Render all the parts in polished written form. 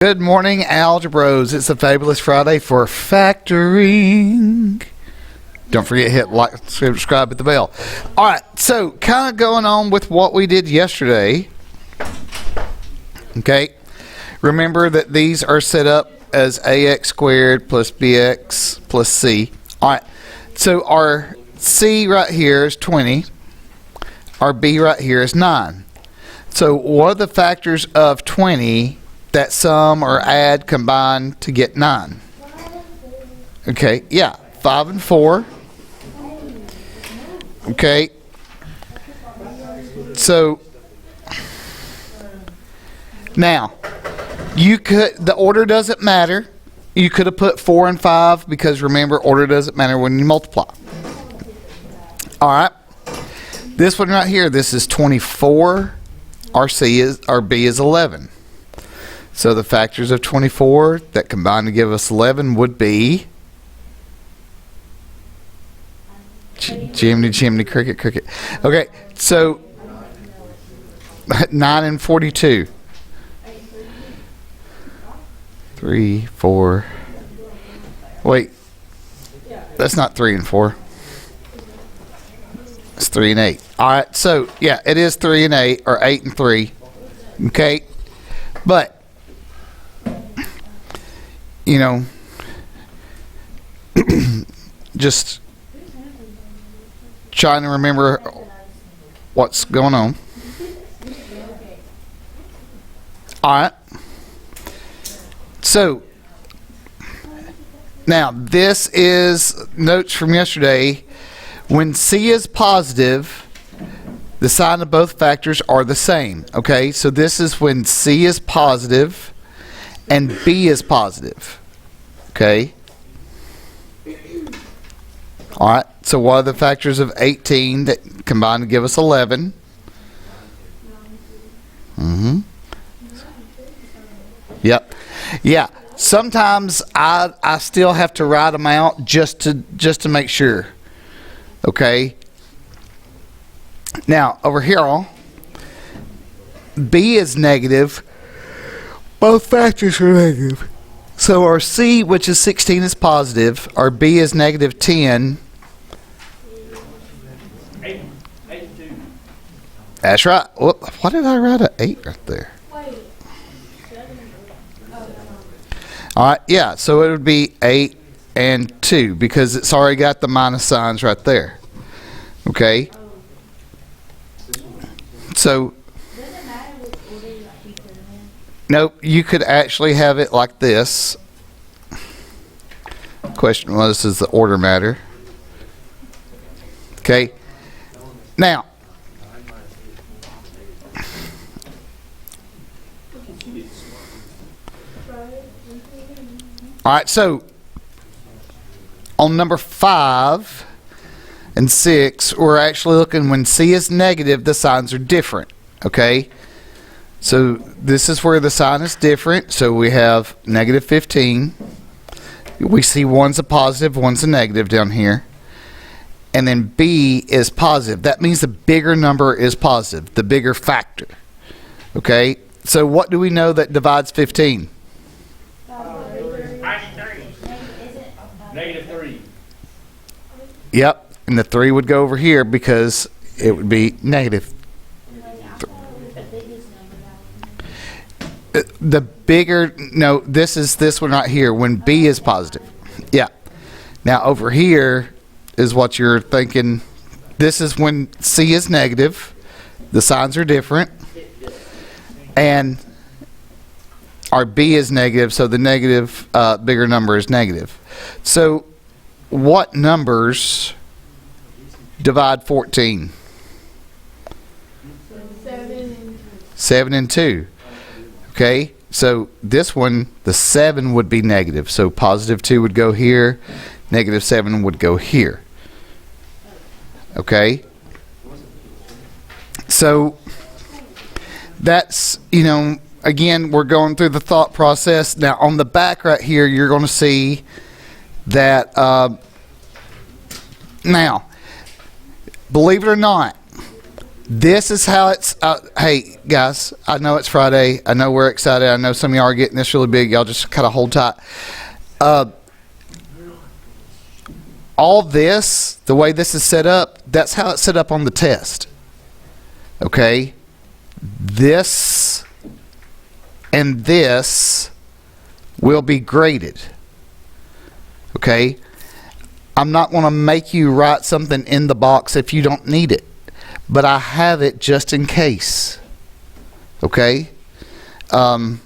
Good morning, Algebros. It's a fabulous Friday for factoring. Don't forget to hit like, subscribe, at the bell. All right, so kind of going on with what we did yesterday. Okay, remember that these are set up as ax squared plus bx plus c. All right, so our c right here is 20. Our b right here is 9. So what are the factors of 20 that sum or add combine to get 9? Okay, yeah, 5 and 4. Okay, so now you could, the order doesn't matter. You could have put 4 and 5 because remember, order doesn't matter when you multiply. All right, this one right here, this is 24. Our b is 11. So the factors of 24 that combine to give us 11 would be Jiminy, cricket. Okay, so 9 and 42. 3, 4. Wait, that's not 3 and 4. It's 3 and 8. All right, so yeah, it is 3 and 8 or 8 and 3. Okay, but you know, just trying to remember what's going on. All right. So now this is notes from yesterday. When c is positive, the sign of both factors are the same. Okay, so this is when c is positive and b is positive. Okay. All right. So what are the factors of 18 that combine to give us 11? Yep. Yeah. Sometimes I still have to write them out just to make sure. Okay. Now over here, b is negative. Both factors are negative. So our c, which is 16, is positive. Our b is negative 10. 8 and 2. That's right. Whoop, why did I write an 8 right there? All right, yeah, so it would be 8 and 2 because it's already got the minus signs right there. Okay? So nope, you could actually have it like this. Question was, does the order matter? Okay. Now, all right, so on number 5 and 6, we're actually looking when c is negative, the signs are different. Okay? So this is where the sign is different. So we have negative 15. We see one's a positive, one's a negative down here. And then b is positive. That means the bigger number is positive, the bigger factor. Okay? So what do we know that divides 15? Negative 3. Yep. And the 3 would go over here because it would be negative. The bigger, no, this is this one right here when b is positive. Yeah. Now over here is what you're thinking. This is when c is negative. The signs are different. And our b is negative, so the negative, bigger number is negative. So what numbers divide 14? 7 and 2. Okay, so this one, the 7 would be negative. So positive 2 would go here, negative 7 would go here. Okay, so that's, you know, again, we're going through the thought process. Now on the back right here, you're going to see that, now, believe it or not, This is how it's. Hey guys, I know it's Friday. I know we're excited. I know some of y'all are getting this really big. Y'all just kind of hold tight. All this, the way this is set up, that's how it's set up on the test. Okay? This and this will be graded. Okay? I'm not going to make you write something in the box if you don't need it. But I have it just in case. Okay? I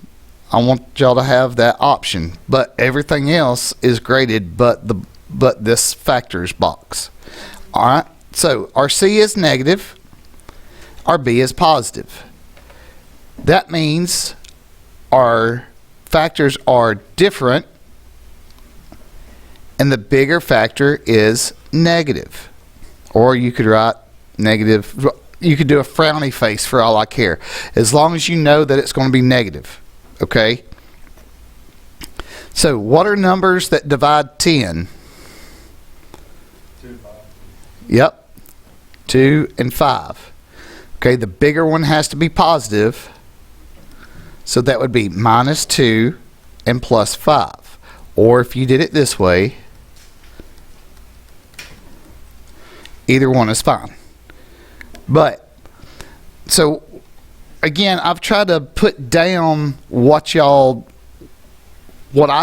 want y'all to have that option. But everything else is graded but this factors box. Alright? So our C is negative. Our B is positive. That means our factors are different. And the bigger factor is negative. Or you could write negative. You could do a frowny face for all I care. As long as you know that it's going to be negative. Okay? So, what are numbers that divide 10? 2, 5. Yep. 2 and 5. Okay, the bigger one has to be positive. So that would be minus 2 and plus 5. Or if you did it this way, either one is fine. But, so, again, I've tried to put down what I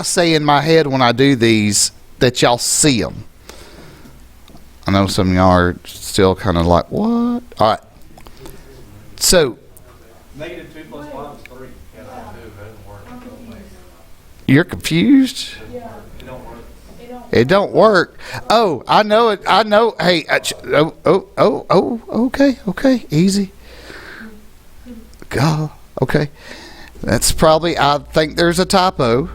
say in my head when I do these, that y'all see them. I know some of y'all are still kind of like, what? All right. So, Negative 2 plus 5 is 3. you're confused? It don't work. It don't work. Oh, I know it. I know. Hey, okay. Easy. God, okay. That's probably, I think there's a typo.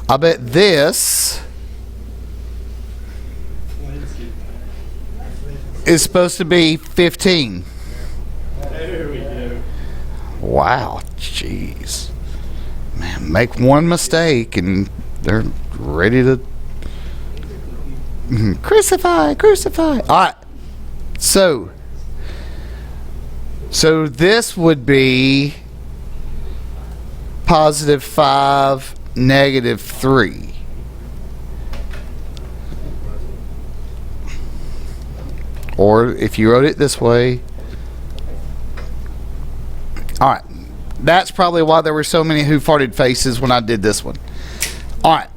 I bet this is supposed to be 15. There we go. Wow, jeez. Man, make one mistake and they're ready to crucify. All right. So this would be positive 5, negative 3. Or if you wrote it this way. All right. That's probably why there were so many who farted faces when I did this one. All right.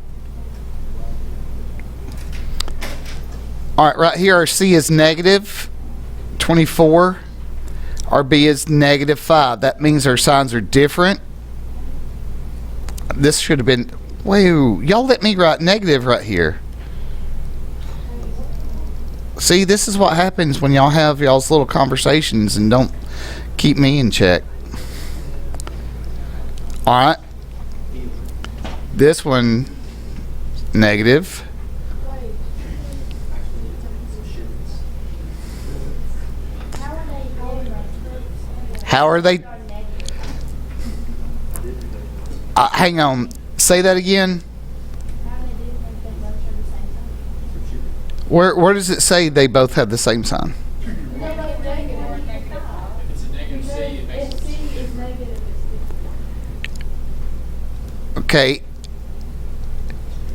All right, right here our C is negative 24. Our B is negative 5. That means our signs are different. This should have been... Whoa, y'all let me write negative right here. See, this is what happens when y'all have y'all's little conversations and don't keep me in check. Alright. This one, negative. How are they? Hang on. Say that again. Where does it say they both have the same sign? Okay.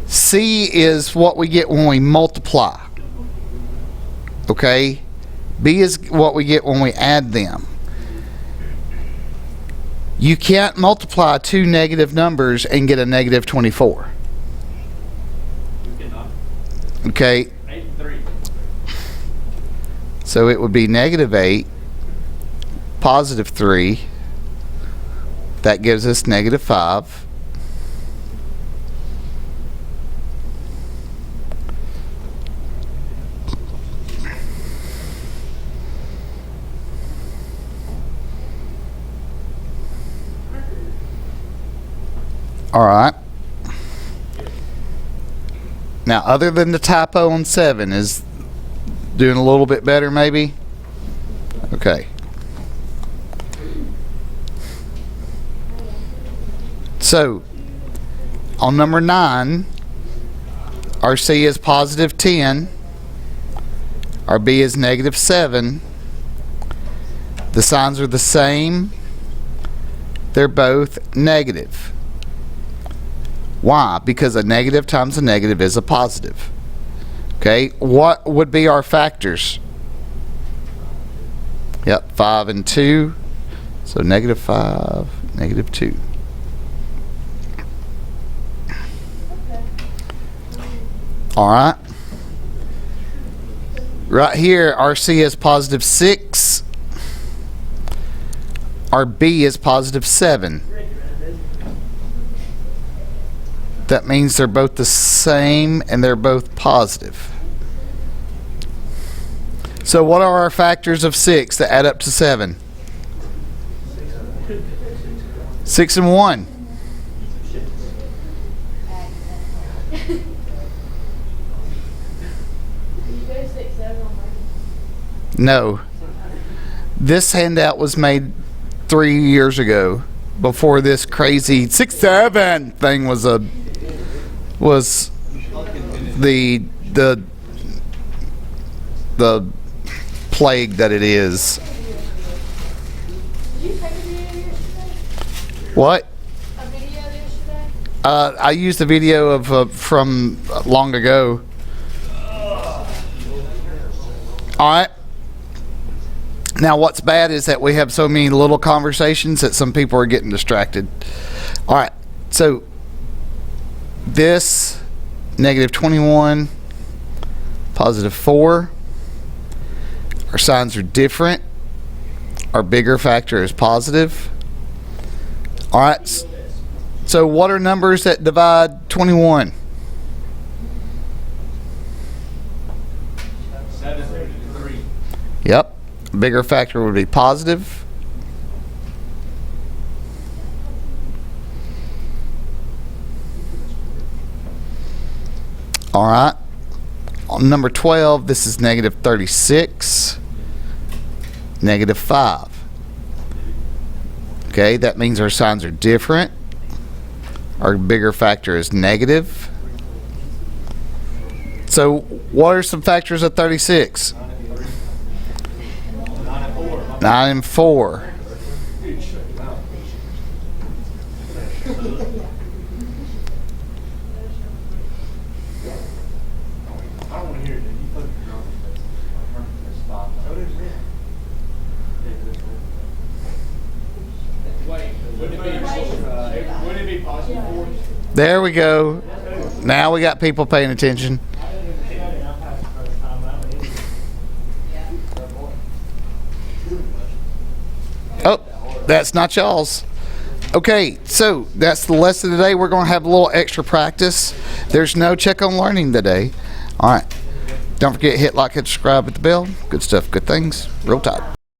C is what we get when we multiply. Okay. B is what we get when we add them. You can't multiply two negative numbers and get a negative 24. We cannot. Okay. 8 and 3. So it would be negative 8, positive 3. That gives us negative 5. All right. Now, other than the typo on 7, is doing a little bit better maybe? Okay. So, on number 9, our C is positive 10. Our B is negative 7. The signs are the same. They're both negative. Why? Because a negative times a negative is a positive. Okay, what would be our factors? Yep, 5 and 2. So negative 5, negative 2. All right. Right here, our C is positive 6. Our B is positive 7. That means they're both the same and they're both positive. So what are our factors of 6 that add up to 7? 6 and 1. No. This handout was made 3 years ago, before this crazy 6, 7 thing was the plague that it is. Did you take a video yesterday? What? A video yesterday? I used a video of from long ago. All right. Now, what's bad is that we have so many little conversations that some people are getting distracted. All right. So, this, negative 21, positive 4. Our signs are different. Our bigger factor is positive. All right. So, what are numbers that divide 21? 7 and 3. Yep. Bigger factor would be positive. All right. On number 12, this is negative 36, negative 5. Okay, that means our signs are different. Our bigger factor is negative. So, what are some factors of 36? 9 and 4. Wouldn't it be positive 4? There we go. Now we got people paying attention. Oh, that's not y'all's. Okay, so that's the lesson today. We're going to have a little extra practice. There's no check on learning today. All right. Don't forget, hit like and subscribe at the bell. Good stuff, good things. Roll Tide.